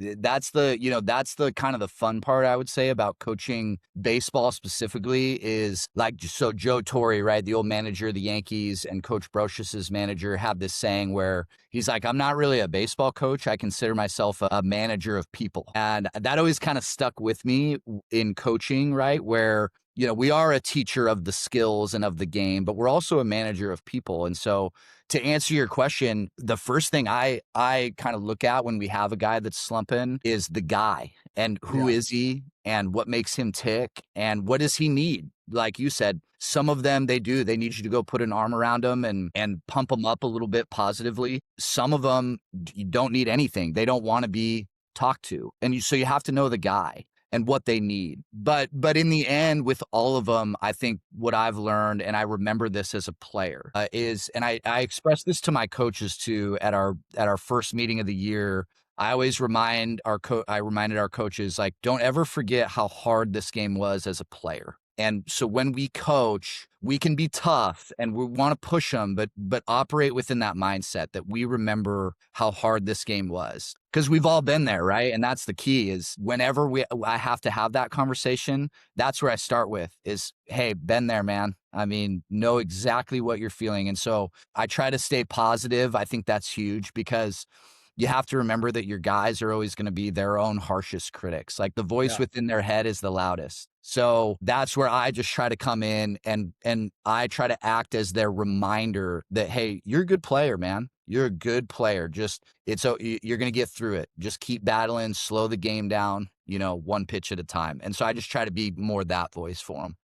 That's the kind of the fun part, I would say, about coaching baseball specifically is like, so Joe Torre, right? The old manager of the Yankees, and Coach Brocious' manager have this saying where he's like, I'm not really a baseball coach. I consider myself a manager of people. And that always kind of stuck with me in coaching, right? Where, we are a teacher of the skills and of the game, but we're also a manager of people. And so to answer your question, the first thing I kind of look at when we have a guy that's slumping is the guy, and who Yeah. is he, and what makes him tick, and what does he need? Like you said, some of them, they need you to go put an arm around them and pump them up a little bit positively. Some of them, you don't need anything. They don't want to be talked to. And so you have to know the guy and what they need. But in the end, with all of them, I think what I've learned, and I remember this as a player, is, and I expressed this to my coaches too at our first meeting of the year. I always reminded our coaches, like, don't ever forget how hard this game was as a player. And so when we coach, we can be tough and we want to push them, but operate within that mindset that we remember how hard this game was, because we've all been there, right? And that's the key, is whenever I have to have that conversation, that's where I start with is, hey, been there, man. I mean, know exactly what you're feeling. And so I try to stay positive. I think that's huge, because you have to remember that your guys are always going to be their own harshest critics. Like, the voice Yeah. within their head is the loudest. So that's where I just try to come in and I try to act as their reminder that, hey, you're a good player, man. You're a good player. You're going to get through it. Just keep battling, slow the game down, one pitch at a time. And so I just try to be more that voice for them.